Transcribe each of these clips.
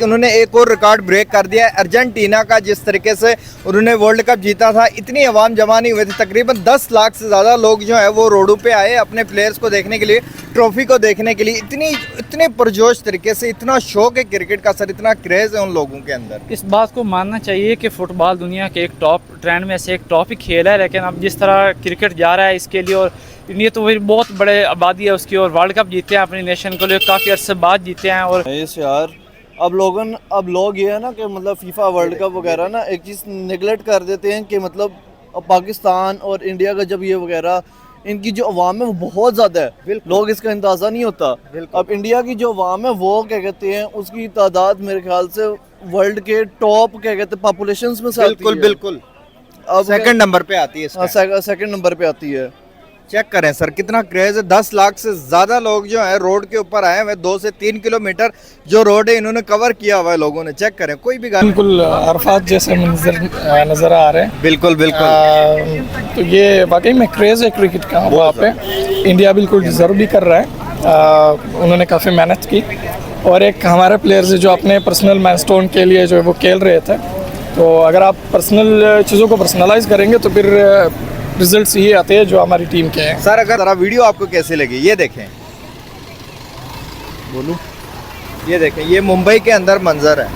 उन्होंने एक और रिकॉर्ड ब्रेक कर दिया है अर्जेंटीना का। जिस तरीके से उन्होंने वर्ल्ड कप जीता था, इतनी आवाम जमा नहीं हुई थी, तकरीबन 10 लाख से ज़्यादा लोग जो है वो रोडों पे आए अपने प्लेयर्स को देखने के लिए, ट्रॉफी को देखने के लिए। इतने पुरजोश तरीके से, इतना शौक है क्रिकेट का सर, इतना क्रेज़ है उन लोगों के अंदर। इस बात को मानना चाहिए कि फ़ुटबॉल दुनिया के एक टॉप ट्रेंड में से एक टॉप ही खेल है, लेकिन अब जिस तरह क्रिकेट जा रहा है इसके लिए, और ये तो वही बहुत बड़े आबादी है उसकी, और वर्ल्ड कप जीते हैं अपनी नेशन को लिए, काफ़ी अर्से बाद जीते हैं। और यार अब लोग ये है ना कि मतलब फीफा वर्ल्ड कप वगैरह ना एक चीज़ निगलेक्ट कर देते हैं कि मतलब अब पाकिस्तान और इंडिया का जब ये वगैरह इनकी जो अवाम है वो बहुत ज़्यादा है, लोग इसका अंदाज़ा नहीं होता। अब इंडिया की जो अवाम है वो क्या कहते हैं, उसकी तादाद मेरे ख्याल से वर्ल्ड के टॉप क्या कहते हैं पॉपुलेशन में से आती है। बिल्कुल अब सेकंड नंबर पे आती है इसका। सेकंड नंबर पे आती है। चेक करें सर कितना क्रेज है। 10 लाख से ज़्यादा लोग जो है रोड के ऊपर आए हुए। 2 से 3 किलोमीटर जो रोड है इन्होंने कवर किया हुआ है लोगों ने। चेक करें, कोई भी गाड़ी बिल्कुल अरफात जैसे मंजर नज़र आ रहे हैं। बिल्कुल तो ये वाकई में क्रेज़ है क्रिकेट का वहाँ पे। इंडिया बिल्कुल डिज़र्व भी कर रहा है। उन्होंने काफ़ी मेहनत की, और एक हमारे प्लेयर्स जो अपने पर्सनल माइलस्टोन के लिए जो है वो खेल रहे थे। तो अगर आप पर्सनल चीज़ों को पर्सनलाइज करेंगे तो फिर रिजल्ट्स ये आते हैं जो हमारी टीम के हैं। सर अगर जरा वीडियो आपको कैसी लगी ये देखें, बोलूं, ये देखें, ये मुंबई के अंदर मंजर है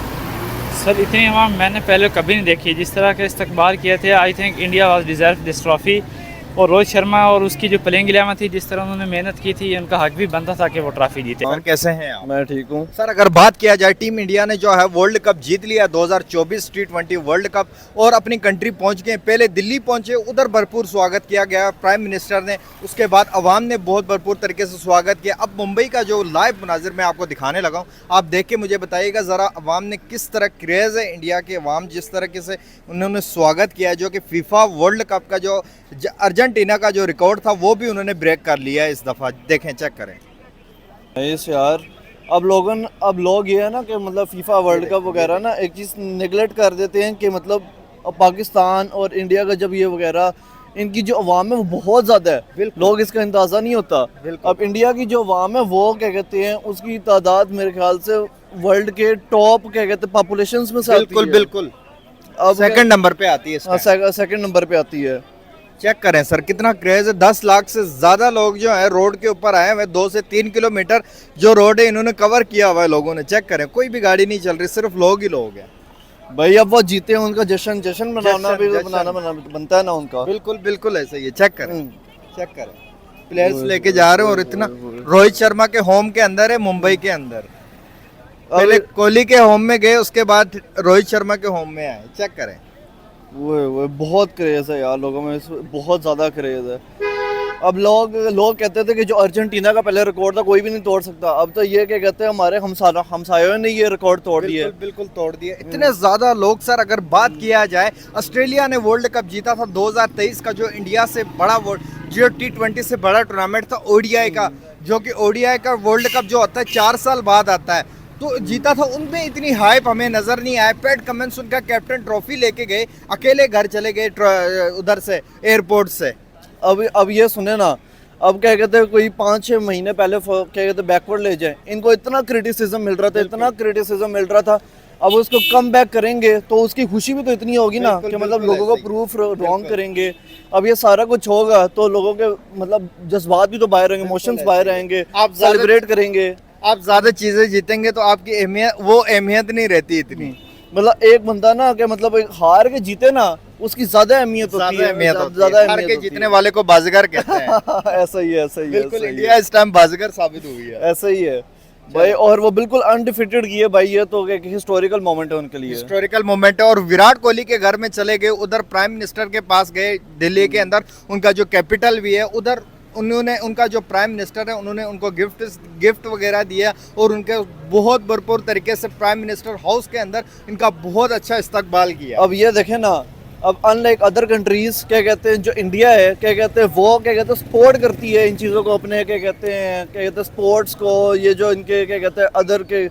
सर इतनी आवाम मैंने पहले कभी नहीं देखी। जिस तरह के इस्तकबाल किए थे, I think India was deserve this trophy. और रोहित शर्मा और उसकी जो प्लेइंग इलेवन थी, जिस तरह उन्होंने मेहनत की थी, उनका हक भी बनता था कि वो ट्रॉफी जीते। और कैसे हैं आप? मैं ठीक हूँ सर। अगर बात किया जाए, टीम इंडिया ने जो है वर्ल्ड कप जीत लिया 2024 T20 वर्ल्ड कप, और अपनी कंट्री पहुंच गए। पहले दिल्ली पहुंचे, उधर भरपूर स्वागत किया गया प्राइम मिनिस्टर ने, उसके बाद अवाम ने बहुत भरपूर तरीके से स्वागत किया। अब मुंबई का जो लाइव मनाजिर मैं आपको दिखाने लगा हूँ, आप देख के मुझे बताइएगा ज़रा अवाम ने किस तरह क्रेज़ है इंडिया के अवाम, जिस तरीके से उन्होंने स्वागत किया, जो कि फीफा वर्ल्ड कप का जो अर्जेंटीना का जो रिकॉर्ड था वो भी उन्होंने ब्रेक कर लिया है इस दफ़ा। देखें, चेक करें। यार अब लोग ये है ना कि मतलब फीफा वर्ल्ड कप वगैरह ना एक चीज़ निगलेक्ट कर देते हैं कि मतलब अब पाकिस्तान और इंडिया का जब ये वगैरह इनकी जो अवाम है वो बहुत ज़्यादा है, लोग इसका अंदाज़ा नहीं होता। अब इंडिया की जो अवाम है वो क्या कहते हैं, उसकी तादाद मेरे ख्याल से वर्ल्ड के टॉप क्या कहते हैं पॉपुलेशन में से आती है। बिल्कुल अब सेकंड नंबर पे आती है। सेकंड नंबर पे आती है। चेक करें सर कितना क्रेज है। 10 लाख से ज़्यादा लोग जो है रोड के ऊपर आए हुए। 2 से 3 किलोमीटर जो रोड है इन्होंने कवर किया हुआ है लोगों ने। चेक करें, कोई भी गाड़ी नहीं चल रही, सिर्फ लोग ही लोग हैं भाई। अब वो जीते हैं, उनका जश्न मनाना भी बनता है ना उनका। बिल्कुल ऐसा ही है। चेक करें प्लेयर्स लेके जा रहे हैं, और इतना रोहित शर्मा के होम के अंदर है, मुंबई के अंदर। पहले कोहली के होम में गए, उसके बाद रोहित शर्मा के होम में आए। चेक करें, वो बहुत क्रेज़ है यार लोगों में, बहुत ज़्यादा क्रेज़ है। अब लोग कहते थे कि जो अर्जेंटीना का पहले रिकॉर्ड था कोई भी नहीं तोड़ सकता। अब तो ये क्या कहते हैं, हमारे हमसायों ने ये रिकॉर्ड तोड़ दिया। बिल्कुल तोड़ दिया। इतने ज़्यादा लोग। सर अगर बात किया जाए, ऑस्ट्रेलिया ने वर्ल्ड कप जीता था 2023 का, जो इंडिया से बड़ा जो T20 से बड़ा टूर्नामेंट था, ODI का, जो कि ODI का वर्ल्ड कप जो होता है 4 साल बाद आता है, तो जीता था। उनमें इतनी हाइप हमें नज़र नहीं आया। पैट कमिंस उनका कैप्टन ट्रॉफी लेके गए, अकेले घर चले गए उधर से, एयरपोर्ट से। अब ये सुने ना, अब क्या कहते हैं, कोई 5-6 महीने पहले क्या कहते हैं बैकवर्ड ले जाए, इनको इतना क्रिटिसिज्म मिल रहा था, अब उसको कम बैक करेंगे तो उसकी खुशी भी तो इतनी होगी ना कि मतलब लोगों को प्रूफ रॉन्ग करेंगे। अब ये सारा कुछ होगा तो लोगों के मतलब जज्बात भी तो बाहर रहेंगे, इमोशंस बाहर रहेंगे, आप सेलिब्रेट करेंगे। आप ज़्यादा चीज़ें जीतेंगे तो आपकी अहमियत नहीं रहती इतनी। मतलब एक बंदा ना कि मतलब एक हार के जीते ना, उसकी ज्यादा अहमियत होती है। हार के जीतने वाले को बाजीगर कहते हैं। ऐसा ही है। बिल्कुल इंडिया इस टाइम बाजीगर साबित हुई है। ऐसा ही है भाई, और वो बिल्कुल अनडिफिटेड की है भाई। ये तो एक हिस्टोरिकल मोमेंट है उनके लिए, हिस्टोरिकल मोमेंट है। और विराट कोहली के घर में चले गए, उधर प्राइम मिनिस्टर के पास गए, दिल्ली के अंदर उनका जो कैपिटल भी है, उधर उन्होंने, उनका जो प्राइम मिनिस्टर है, उन्होंने उनको गिफ्ट वगैरह दिया, और उनके बहुत भरपूर तरीके से प्राइम मिनिस्टर हाउस के अंदर इनका बहुत अच्छा इस्तकबाल किया। अब ये देखें ना, अब अनलाइक अदर कंट्रीज क्या कहते हैं, जो इंडिया है क्या कहते हैं, वो क्या कहते हैं सपोर्ट करती है इन चीज़ों को, अपने क्या कहते हैं स्पोर्ट्स को। ये जो इनके क्या कहते हैं अदर के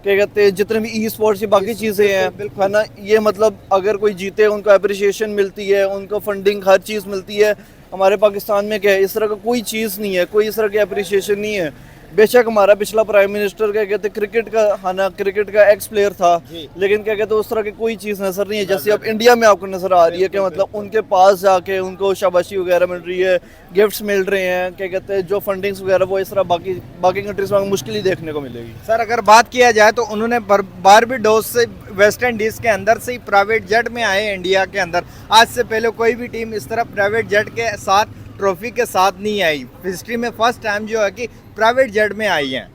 क्या कहते हैं जितने भी ई स्पोर्ट्स की बाकी चीज़ें हैं, है ना, ये मतलब अगर कोई जीते उनको अप्रिसिएशन मिलती है, उनको फंडिंग हर चीज़ मिलती है। हमारे पाकिस्तान में क्या है, इस तरह का कोई चीज़ नहीं है, कोई इस तरह की अप्रिसिएशन नहीं है। बेशक हमारा पिछला प्राइम मिनिस्टर क्या कहते क्रिकेट का हाना क्रिकेट का एक्स प्लेयर था, लेकिन क्या कहते उस तरह की कोई चीज़ नजर नहीं है जैसे अब इंडिया में आपको नजर आ रही है कि मतलब उनके पास जाके उनको शाबाशी वगैरह मिल रही है, गिफ्ट्स मिल रहे हैं, क्या कहते हैं जो फंडिंग्स वगैरह वो इस तरह बाकी कंट्रीज में मुश्किल ही देखने को मिलेगी। सर अगर बात किया जाए तो उन्होंने बारबेडोस से वेस्ट इंडीज के अंदर से ही प्राइवेट जेट में आए इंडिया के अंदर। आज से पहले कोई भी टीम इस तरह प्राइवेट जेट के साथ ट्रॉफी के साथ नहीं आई। हिस्ट्री में फर्स्ट टाइम जो है कि प्राइवेट जेट में आई हैं।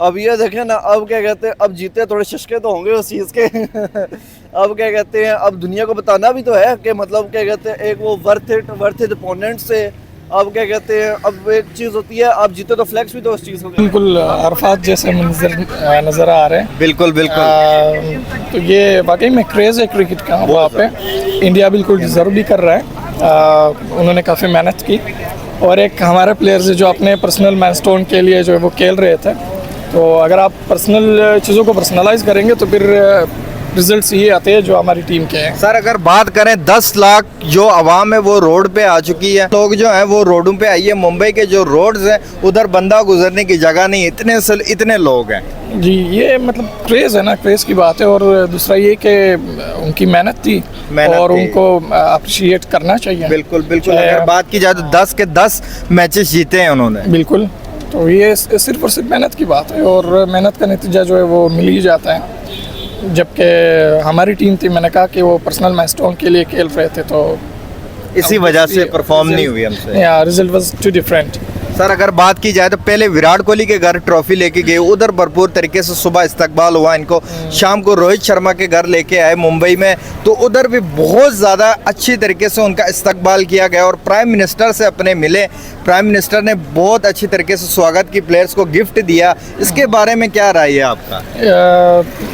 अब ये देखें ना, अब क्या कहते हैं अब जीते थोड़े शशके तो होंगे उस चीज़ के अब क्या कहते हैं अब दुनिया को बताना भी तो है कि मतलब क्या कहते हैं एक वो वर्थ इट अपोनेंट से अब क्या कहते हैं अब एक चीज़ होती है आप जीते तो फ्लैक्स भी तो उस चीज़ को बिल्कुल अरफात जैसे मंजर नज़र आ रहे हैं। बिल्कुल बिल्कुल। तो ये वाकई में क्रेज़ है क्रिकेट का वहाँ पे। इंडिया बिल्कुल डिज़र्व भी कर रहा है। उन्होंने काफ़ी मेहनत की और एक हमारे प्लेयर्स जो अपने पर्सनल माइलस्टोन के लिए जो है वो खेल रहे थे। तो अगर आप पर्सनल चीज़ों को पर्सनलाइज करेंगे तो फिर रिजल्ट्स ये आते हैं जो हमारी टीम के हैं। सर अगर बात करें 10 लाख जो आवाम है वो रोड पे आ चुकी है, लोग जो हैं वो रोडों पे आई है। मुंबई के जो रोड्स हैं उधर बंदा गुजरने की जगह नहीं, इतने लोग हैं। जी ये मतलब क्रेज़ है ना, क्रेज़ की बात है। और दूसरा ये कि उनकी मेहनत थी और उनको अप्रिशिएट करना चाहिए। बिल्कुल बिल्कुल। अगर बात की जाए तो 10 के 10 मैचेस जीते हैं उन्होंने। बिल्कुल। तो ये सिर्फ और सिर्फ मेहनत की बात है और मेहनत का नतीजा जो है वो मिल ही जाता है। जबकि हमारी टीम थी, मैंने कहा कि वो पर्सनल माइलस्टोन के लिए खेल रहे थे तो इसी वजह से परफॉर्म नहीं हुई हमसे। Result was too different. Sir अगर बात की जाए तो पहले विराट कोहली के घर ट्रॉफी लेके गए, उधर भरपूर तरीके से सुबह इस्तकबाल हुआ इनको। शाम को रोहित शर्मा के घर लेके आए मुंबई में, तो उधर भी बहुत ज़्यादा अच्छी तरीके से उनका इस्तकबाल किया गया और प्राइम मिनिस्टर से अपने मिले। प्राइम मिनिस्टर ने बहुत अच्छी तरीके से स्वागत की, प्लेयर्स को गिफ्ट दिया। इसके बारे में क्या राय है आपका?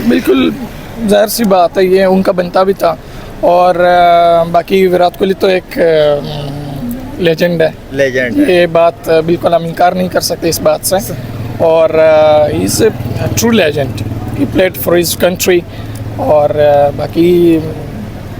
बिल्कुल जाहिर सी बात है, ये उनका बनता भी था। और बाकी विराट कोहली तो एक लेजेंड है। लेजेंड ये बात बिल्कुल हम इनकार नहीं कर सकते इस बात से। और is a true legend, he played for his country. और बाकी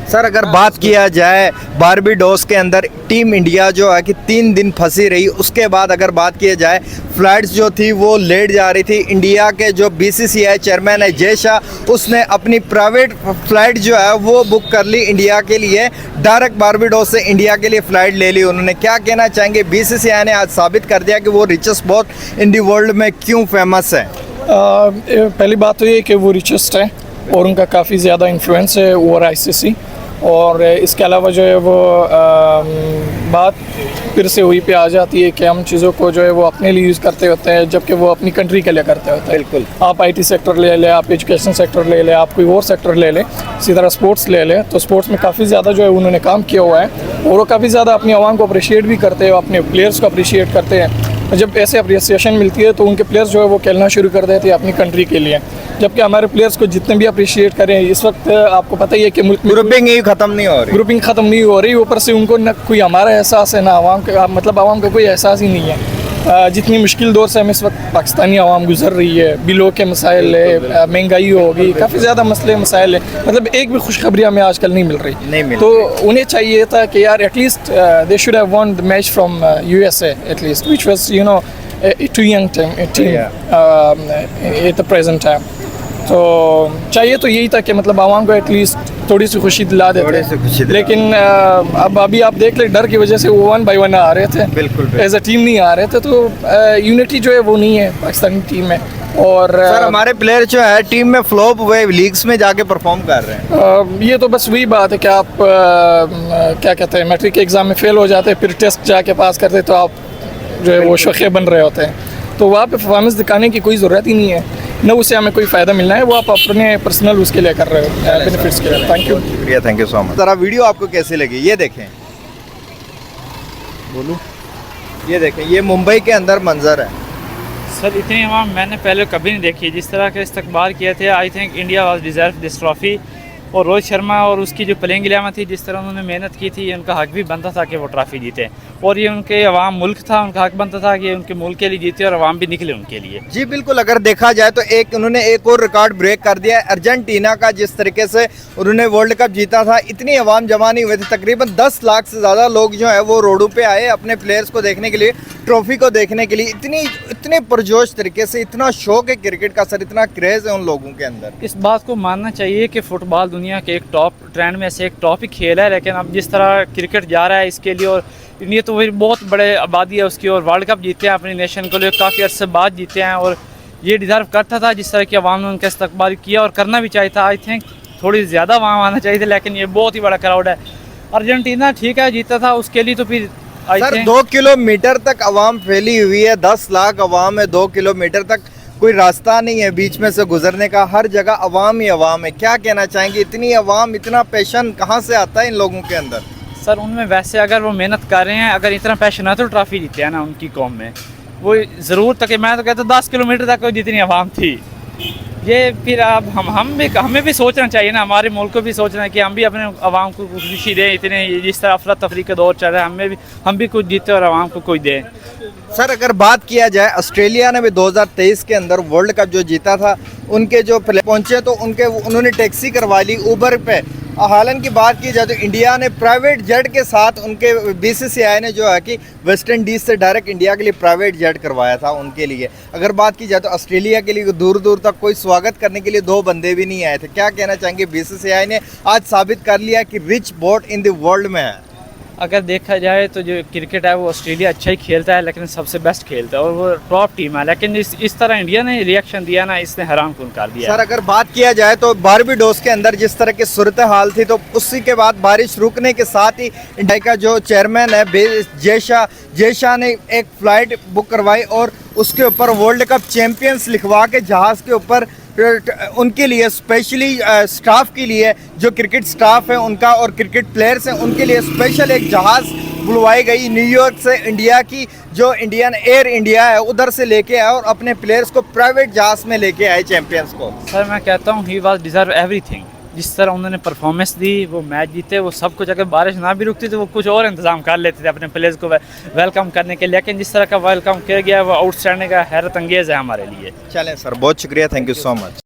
सर अगर बात किया जाए बारबेडोस के अंदर टीम इंडिया जो है कि 3 दिन फंसी रही। उसके बाद अगर बात किया जाए फ्लाइट्स जो थी वो लेट जा रही थी। इंडिया के जो BCCI चेयरमैन है जय शाह, उसने अपनी प्राइवेट फ़्लाइट जो है वो बुक कर ली इंडिया के लिए। डायरेक्ट बारबेडोस से इंडिया के लिए फ़्लाइट ले ली उन्होंने। क्या कहना चाहेंगे? BCCI ने आज साबित कर दिया कि वो richest boat in the world में क्यों फेमस है। पहली बात तो ये कि वो रिचेस्ट है और उनका काफ़ी ज़्यादा इन्फ्लुएंस है ओवर ICC। और इसके अलावा जो है वो बात फिर से वही पे आ जाती है कि हम चीज़ों को जो है वो अपने लिए यूज़ करते होते हैं जबकि वो अपनी कंट्री के लिए करते होते हैं। बिल्कुल। आप IT सेक्टर ले लें, आप एजुकेशन सेक्टर ले लें, आप कोई और सेक्टर ले लें, इसी तरह स्पोर्ट्स ले लें। तो स्पोर्ट्स में काफ़ी ज़्यादा जो है उन्होंने काम किया हुआ है और वो काफ़ी ज़्यादा अपनी आवाम को अप्रिशिएट भी करते हैं, अपने प्लेयर्स को अप्रिशिएट करते हैं। जब ऐसे अप्रिसिएशन मिलती है तो उनके प्लेयर्स जो है वो खेलना शुरू कर देते हैं अपनी कंट्री के लिए। जबकि हमारे प्लेयर्स को जितने भी अप्रिशिएट करें, इस वक्त आपको पता ही है कि मुल्क में ग्रुपिंग ही खत्म नहीं हो रही। ग्रुपिंग ख़त्म नहीं हो रही। ऊपर से उनको न कोई हमारा एहसास है ना आवाम का, मतलब आवाम का कोई एहसास ही नहीं है। जितनी मुश्किल दौर से हम इस वक्त पाकिस्तानी आवाम गुजर रही है, बिलों के मसाइल है, महंगाई होगी, काफ़ी ज़्यादा मसले मसाइल है। मतलब एक भी खुशखबरी हमें आजकल नहीं मिल रही। तो उन्हें चाहिए था कि यार at least they should have won the match from USA at least, which was you know too young team at the present time. तो चाहिए तो यही था कि मतलब आवाम को एटलीस्ट थोड़ी सी खुशी दिला देते। लेकिन अब अभी आप देख ले, डर की वजह से वो 1 by 1 आ रहे थे। बिल्कुल। एज अ टीम नहीं आ रहे थे। तो यूनिटी जो है वो नहीं है पाकिस्तानी टीम में। और सर हमारे प्लेयर जो है टीम में फ्लॉप हुए, लीग्स में जाके परफॉर्म कर रहे हैं। ये तो बस वही बात है कि आप क्या कहते हैं, मैट्रिक के एग्ज़ाम में फेल हो जाते हैं, फिर टेस्ट जाके पास करते तो आप जो है वो शोखे बन रहे होते हैं। तो वहाँ पे परफॉर्मेंस दिखाने की कोई ज़रूरत ही नहीं है, न उससे हमें कोई फ़ायदा मिलना है। वो आप अपने पर्सनल उसके लिए कर रहे हो, बेनिफिट्स के लिए। Thank you. शुक्रिया, थैंक यू सो मच। ज़रा वीडियो आपको कैसी लगी ये देखें। बोलूँ? ये देखें, ये मुंबई के अंदर मंजर है। सर इतनी आवाम मैंने पहले कभी नहीं देखी जिस तरह के इस्तकबाल किए थे। I think India was deserve this trophy. और रोहित शर्मा और उसकी जो प्लेइंग इलेवन थी, जिस तरह उन्होंने मेहनत की थी, उनका हक भी बनता था कि वो ट्रॉफ़ी जीते। और ये उनके अवाम मुल्क था, उनका हक बनता था कि उनके मुल्क के लिए जीते और अवाम भी निकले उनके लिए। जी बिल्कुल। अगर देखा जाए तो उन्होंने एक और रिकॉर्ड ब्रेक कर दिया है अर्जेंटीना का। जिस तरीके से उन्होंने वर्ल्ड कप जीता था, इतनी अवाम जमा नहीं हुई थी। तकरीबन 10 लाख से ज़्यादा लोग जो है वो रोडों पे आए अपने प्लेयर्स को देखने के लिए। ट्रॉफी को देखने के लिए इतने पुरजोश तरीके से, इतना शौक है क्रिकेट का सर, इतना क्रेज है उन लोगों के अंदर। इस बात को मानना चाहिए कि फ़ुटबॉल दुनिया के एक टॉप ट्रेंड में से एक टॉप ही खेल है, लेकिन अब जिस तरह क्रिकेट जा रहा है इसके लिए, और ये तो वही बहुत बड़े आबादी है उसकी, और वर्ल्ड कप जीते हैं अपनी नेशन को लिए, काफ़ी अर्से बाद जीते हैं, और ये डिज़र्व करता था जिस तरह की आवाम ने उनका इस्तकबाल किया, और करना भी चाहिए था। आई थिंक थोड़ी ज़्यादा वहाँ आना चाहिए था, लेकिन ये बहुत ही बड़ा क्राउड है। अर्जेंटीना ठीक है जीता था, उसके लिए तो फिर सर 2 किलोमीटर तक आवाम फैली हुई है, 10 लाख आवाम है, 2 किलोमीटर तक कोई रास्ता नहीं है बीच में से गुजरने का, हर जगह आवाम ही आवाम है। क्या कहना चाहेंगे, इतनी आवाम, इतना पैशन कहाँ से आता है इन लोगों के अंदर? सर उनमें वैसे अगर वो मेहनत कर रहे हैं, अगर इतना पैशन है तो ट्रॉफी जीते हैं ना उनकी कौम में, वो ज़रूर तक। मैं तो कहता हूँ 10 किलोमीटर तक जितनी आवाम थी, ये फिर अब हमें भी सोचना चाहिए ना, हमारे मुल्क को भी सोचना है कि हम भी अपने आवाम को खुशी दें। इतने जिस तरह अफरा तफरी का दौर चल रहा है, हम भी कुछ जीते और आवाम को कुछ दें। सर अगर बात किया जाए, ऑस्ट्रेलिया ने भी 2023 के अंदर वर्ल्ड कप जो जीता था, उनके जो प्लेयर पहुंचे तो उन्होंने टैक्सी करवा ली उबर पे। हालांकि बात की जाए तो इंडिया ने प्राइवेट जेट के साथ, उनके बीसीसीआई ने जो है कि वेस्ट इंडीज़ से डायरेक्ट इंडिया के लिए प्राइवेट जेट करवाया था उनके लिए। अगर बात की जाए तो ऑस्ट्रेलिया के लिए दूर दूर तक कोई स्वागत करने के लिए 2 बंदे भी नहीं आए थे। क्या कहना चाहेंगे, बीसीसीआई ने आज साबित कर लिया कि rich boat in the world में है। अगर देखा जाए तो जो क्रिकेट है वो ऑस्ट्रेलिया अच्छा ही खेलता है, लेकिन सबसे बेस्ट खेलता है और वो टॉप टीम है, लेकिन इस तरह इंडिया ने रिएक्शन दिया ना, इसने हैरान कुन कर दिया। सर अगर बात किया जाए तो बारबेडोस के अंदर जिस तरह की सूरत हाल थी, तो उसी के बाद बारिश रुकने के साथ ही इंडिया का जो चेयरमैन है जयशाह ने एक फ़्लाइट बुक करवाई और उसके ऊपर वर्ल्ड कप चैंपियंस लिखवा के जहाज़ के ऊपर उनके लिए स्पेशली स्टाफ के लिए, जो क्रिकेट स्टाफ है उनका और क्रिकेट प्लेयर्स हैं उनके लिए स्पेशल एक जहाज़ बुलवाई गई न्यूयॉर्क से। इंडिया की जो इंडियन एयर इंडिया है उधर से लेके आए और अपने प्लेयर्स को प्राइवेट जहाज़ में लेके आए चैंपियंस को। सर मैं कहता हूँ ही वाज डिजर्व एवरीथिंग। जिस तरह उन्होंने परफॉर्मेंस दी, वो मैच जीते, वो सब कुछ। अगर बारिश ना भी रुकती तो वो कुछ और इंतजाम कर लेते थे अपने प्लेयर्स को वेलकम करने के लिए, लेकिन जिस तरह का वेलकम किया गया वो आउटस्टैंडिंग है, हैरत अंगेज़ है हमारे लिए। चलें सर, बहुत शुक्रिया, थैंक यू सो मच।